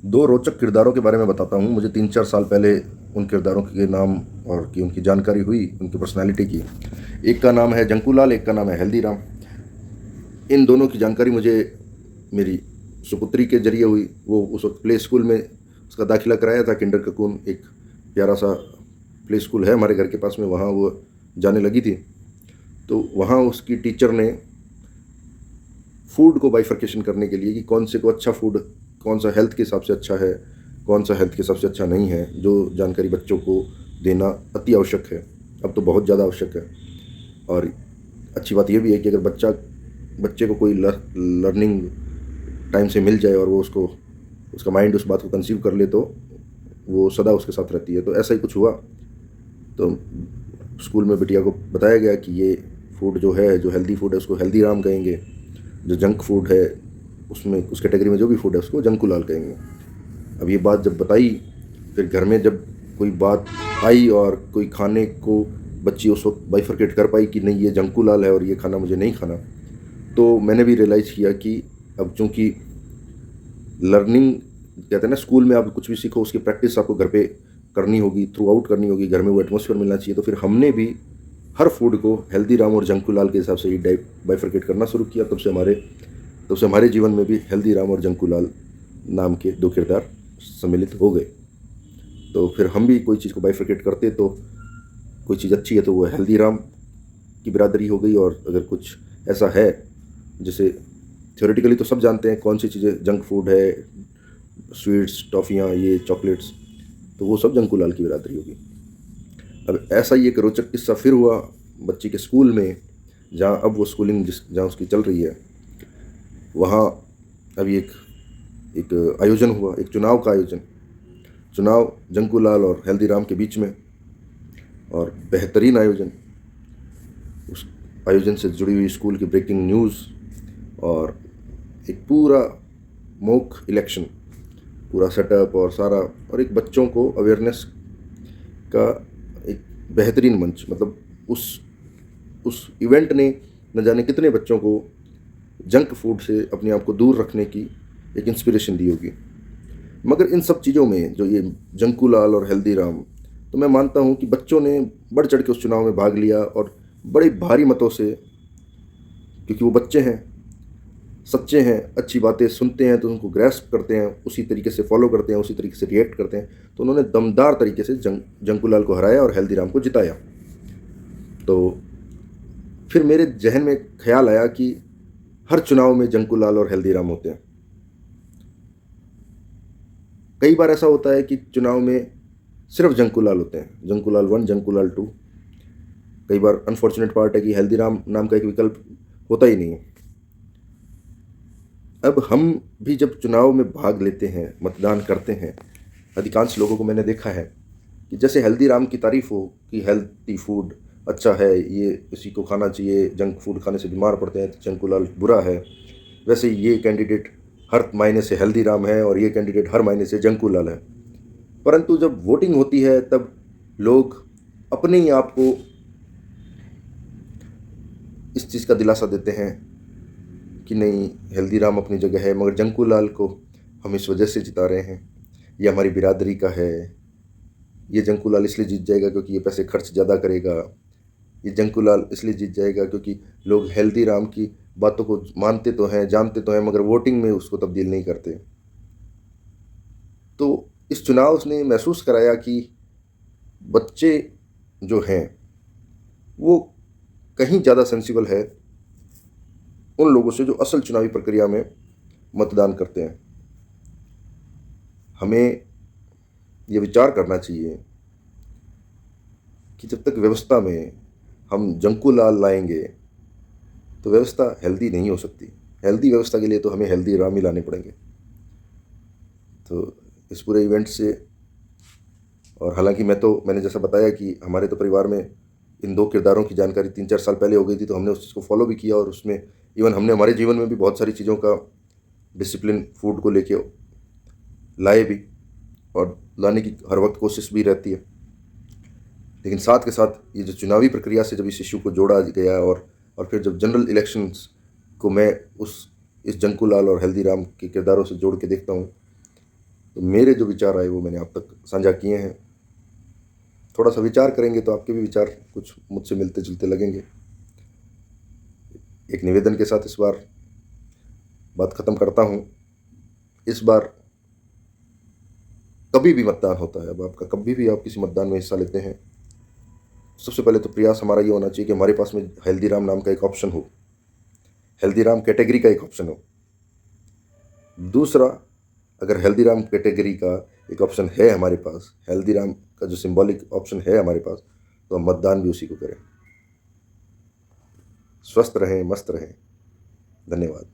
दो रोचक किरदारों के बारे में बताता हूँ। मुझे 3-4 साल पहले उन किरदारों के नाम और की उनकी जानकारी हुई, उनकी पर्सनैलिटी की। एक का नाम है जंकू लाल, एक का नाम है हेल्दीराम। इन दोनों की जानकारी मुझे मेरी सुपुत्री के ज़रिए हुई। वो उस वक़्त प्ले स्कूल में उसका दाखिला कराया था, किंडर ककून, एक प्यारा-सा प्ले स्कूल है हमारे घर के पास में, वहाँ वो जाने लगी थी। तो वहाँ उसकी टीचर ने फूड को बाइफरकेशन करने के लिए कि कौन से को अच्छा फूड, कौन सा हेल्थ के हिसाब से अच्छा है, कौन सा हेल्थ के हिसाब से अच्छा नहीं है, जो जानकारी बच्चों को देना अति आवश्यक है। अब तो बहुत ज़्यादा आवश्यक है। और अच्छी बात यह भी है कि अगर बच्चे को कोई लर्निंग टाइम से मिल जाए और वो उसका माइंड उस बात को कंसीव कर ले, तो वो सदा उसके साथ रहती है। तो ऐसा ही कुछ हुआ। तो स्कूल में बिटिया को बताया गया कि ये फूड जो है, जो हेल्दी फूड है, उसको हेल्दीराम कहेंगे। जो जंक फूड है, उसमें उस कैटेगरी में जो भी फूड है, उसको जंकू लाल कहेंगे। अब ये बात जब बताई, फिर घर में जब कोई बात आई और कोई खाने को बच्ची उस वक्त बाइफरकेट कर पाई कि नहीं, ये जंकू लाल है और ये खाना मुझे नहीं खाना, तो मैंने भी रियलाइज़ किया कि अब चूँकि लर्निंग कहते हैं ना, स्कूल में आप कुछ भी सीखो उसकी प्रैक्टिस आपको घर पे करनी होगी, थ्रू आउट करनी होगी, घर में वो एटमॉस्फेयर मिलना चाहिए। तो फिर हमने भी हर फूड को हेल्दीराम और जंकू लाल के हिसाब से ही बाइफरकेट करना शुरू किया। तब से हमारे जीवन में भी हेल्दीराम और जंकू लाल नाम के दो किरदार सम्मिलित हो गए। तो फिर हम भी कोई चीज़ को बाइफरकेट करते, तो कोई चीज़ अच्छी है तो वो हेल्दीराम की बिरादरी हो गई, और अगर कुछ ऐसा है जैसे थ्योरेटिकली तो सब जानते हैं कौन सी चीज़ें जंक फूड है, स्वीट्स, टॉफ़ियाँ, ये चॉकलेट्स, तो वो सब जंकू लाल की बिरादरी होगी। अब ऐसा ही एक रोचक किस्सा फिर हुआ बच्ची के स्कूल में, जहाँ अब वो स्कूलिंग जहाँ उसकी चल रही है, वहाँ अभी एक आयोजन हुआ, एक चुनाव का आयोजन। चुनाव जंकू लाल और हेल्दीराम के बीच में, और बेहतरीन आयोजन। उस आयोजन से जुड़ी हुई स्कूल की ब्रेकिंग न्यूज़ और एक पूरा मॉक इलेक्शन, पूरा सेटअप और सारा, और एक बच्चों को अवेयरनेस का एक बेहतरीन मंच। मतलब उस इवेंट ने न जाने कितने बच्चों को जंक फूड से अपने आप को दूर रखने की एक इंस्पिरेशन दी होगी। मगर इन सब चीज़ों में जो ये जंकू लाल और हेल्दीराम, तो मैं मानता हूँ कि बच्चों ने बढ़ चढ़ के उस चुनाव में भाग लिया, और बड़े भारी मतों से, क्योंकि वो बच्चे हैं, सच्चे हैं, अच्छी बातें सुनते हैं तो उनको ग्रैस्प करते हैं, उसी तरीके से फॉलो करते हैं, उसी तरीके से रिएक्ट करते हैं। तो उन्होंने दमदार तरीके से जंकू लाल को हराया और हेल्दीराम को जिताया। तो फिर मेरे जहन में ख्याल आया कि हर चुनाव में जंकू लाल और हेल्दीराम होते हैं। कई बार ऐसा होता है कि चुनाव में सिर्फ जंकू लाल होते हैं, जंकू लाल 1, जंकू लाल 2। कई बार अनफॉर्चुनेट पार्ट है कि हेल्दीराम नाम का एक विकल्प होता ही नहीं है। अब हम भी जब चुनाव में भाग लेते हैं, मतदान करते हैं, अधिकांश लोगों को मैंने देखा है कि जैसे हेल्दीराम की तारीफ हो कि हेल्दी फूड अच्छा है, ये इसी को खाना चाहिए, जंक फूड खाने से बीमार पड़ते हैं, जंकू लाल बुरा है, वैसे ये कैंडिडेट हर मायने से हेल्दीराम है और ये कैंडिडेट हर मायने से जंकू लाल है। परंतु जब वोटिंग होती है, तब लोग अपने ही आप को इस चीज़ का दिलासा देते हैं कि नहीं, हेल्दीराम अपनी जगह है, मगर जंकू लाल को हम इस वजह से जिता रहे हैं, ये हमारी बिरादरी का है, ये जंकू लाल इसलिए जीत जाएगा क्योंकि ये पैसे खर्च ज़्यादा करेगा, ये जंकू लाल इसलिए जीत जाएगा क्योंकि लोग हेल्दीराम की बातों को मानते तो हैं, जानते तो हैं, मगर वोटिंग में उसको तब्दील नहीं करते। तो इस चुनाव ने महसूस कराया कि बच्चे जो हैं वो कहीं ज़्यादा सेंसिबल है उन लोगों से जो असल चुनावी प्रक्रिया में मतदान करते हैं। हमें ये विचार करना चाहिए कि जब तक व्यवस्था में हम जंकू लाल लाएंगे तो व्यवस्था हेल्दी नहीं हो सकती। हेल्दी व्यवस्था के लिए तो हमें हेल्दीराम ही लाने पड़ेंगे। तो इस पूरे इवेंट से, और हालांकि मैंने जैसा बताया कि हमारे तो परिवार में इन दो किरदारों की जानकारी 3-4 साल पहले हो गई थी, तो हमने उस चीज़ को फॉलो भी किया, और उसमें इवन हमने हमारे जीवन में भी बहुत सारी चीज़ों का डिसिप्लिन फूड को लेके लाए भी, और लाने की हर वक्त कोशिश भी रहती है। लेकिन साथ के साथ ये जो चुनावी प्रक्रिया से जब इस इशू को जोड़ा गया, और फिर जब जनरल इलेक्शंस को मैं इस जंकू लाल और हेल्दीराम के किरदारों से जोड़ के देखता हूँ, तो मेरे जो विचार आए वो मैंने आप तक साझा किए हैं। थोड़ा सा विचार करेंगे तो आपके भी विचार कुछ मुझसे मिलते जुलते लगेंगे। एक निवेदन के साथ इस बार बात ख़त्म करता हूँ। इस बार कभी भी मतदान होता है, अब आपका कभी भी आप किसी मतदान में हिस्सा लेते हैं, सबसे पहले तो प्रयास हमारा ये होना चाहिए कि हमारे पास में हल्दीराम नाम का एक ऑप्शन हो, हल्दीराम कैटेगरी का एक ऑप्शन हो। दूसरा, अगर हल्दीराम कैटेगरी का एक ऑप्शन है हमारे पास, हल्दीराम का जो सिंबॉलिक ऑप्शन है हमारे पास, तो हम मतदान भी उसी को करें। स्वस्थ रहें, मस्त रहें। धन्यवाद।